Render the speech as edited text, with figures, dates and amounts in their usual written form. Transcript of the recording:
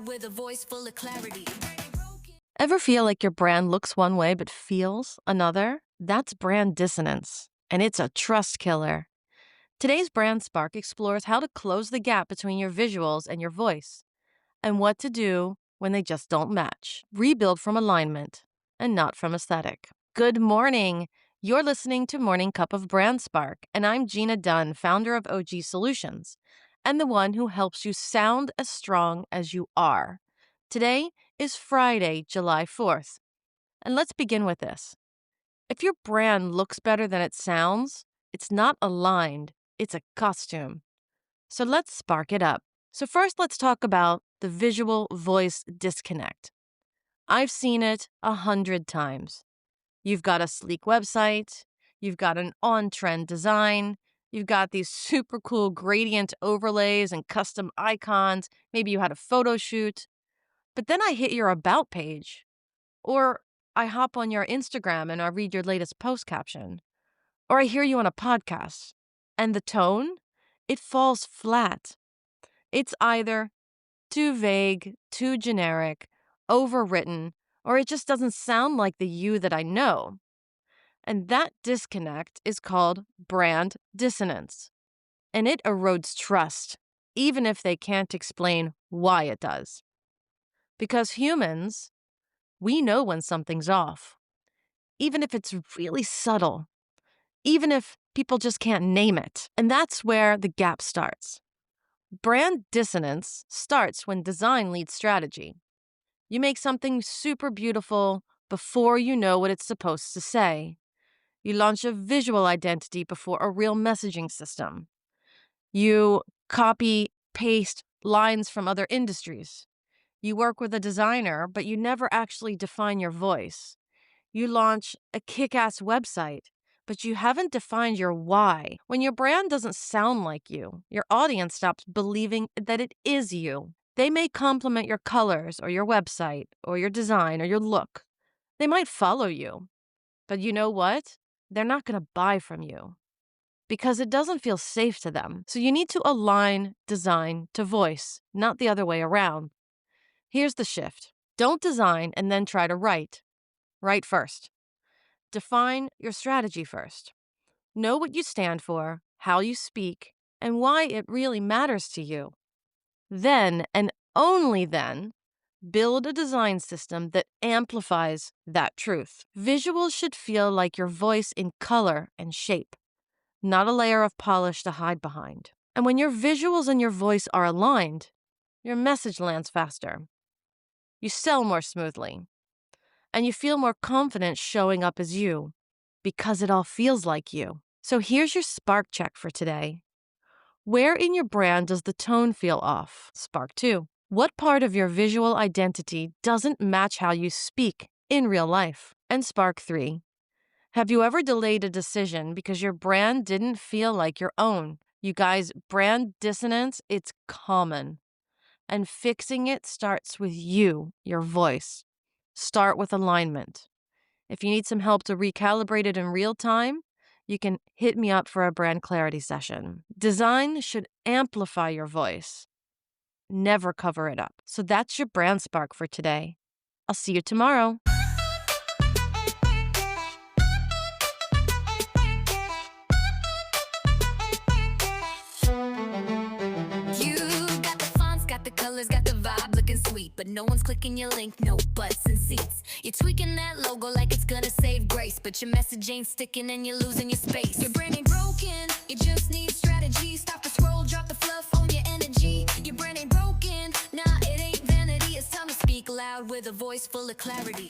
loud with a voice full of clarity. Ever feel like your brand looks one way but feels another? That's brand dissonance, and it's a trust killer. Today's Brand Spark explores how to close the gap between your visuals and your voice, and what to do when they just don't match. Rebuild from alignment and not from aesthetic. Good morning. You're listening to Morning Cup of Brand Spark, and I'm Gina Dunn, founder of OG Solutions, and the one who helps you sound as strong as you are. Today is Friday, July 4th, and let's begin with this. If your brand looks better than it sounds, it's not aligned, it's a costume. So let's spark it up. So first, let's talk about the visual-voice disconnect. I've seen it 100 times. You've got a sleek website, you've got an on-trend design, you've got these super cool gradient overlays and custom icons, maybe you had a photo shoot. But then I hit your About page, or I hop on your Instagram and I read your latest post caption, or I hear you on a podcast, and the tone, it falls flat. It's either too vague, too generic, overwritten, or it just doesn't sound like the you that I know. And that disconnect is called brand dissonance, and it erodes trust, even if they can't explain why it does. Because humans, we know when something's off, even if it's really subtle, even if people just can't name it. And that's where the gap starts. Brand dissonance starts when design leads strategy. You make something super beautiful before you know what it's supposed to say. You launch a visual identity before a real messaging system. You copy, paste lines from other industries. You work with a designer, but you never actually define your voice. You launch a kick-ass website, but you haven't defined your why. When your brand doesn't sound like you, your audience stops believing that it is you. They may compliment your colors or your website or your design or your look. They might follow you, but you know what? They're not going to buy from you because it doesn't feel safe to them. So you need to align design to voice, not the other way around. Here's the shift. Don't design and then try to write. Write first. Define your strategy first. Know what you stand for, how you speak, and why it really matters to you. Then, and only then, build a design system that amplifies that truth. Visuals should feel like your voice in color and shape, not a layer of polish to hide behind. And when your visuals and your voice are aligned, your message lands faster. You sell more smoothly, and you feel more confident showing up as you because it all feels like you. So here's your spark check for today. Where in your brand does the tone feel off? Spark 2. What part of your visual identity doesn't match how you speak in real life? And spark 3. Have you ever delayed a decision because your brand didn't feel like your own? You guys, brand dissonance, it's common. And fixing it starts with you, your voice. Start with alignment. If you need some help to recalibrate it in real time, you can hit me up for a brand clarity session. Design should amplify your voice, never cover it up. So that's your brand spark for today. I'll see you tomorrow. Got the vibe looking sweet, but no one's clicking your link, no butts and seats. You're tweaking that logo like it's gonna save grace, but your message ain't sticking and you're losing your space. Your brand ain't broken, you just need strategy. Stop the scroll, drop the fluff on your energy. Your brand ain't broken, nah, it ain't vanity. It's time to speak loud with a voice full of clarity.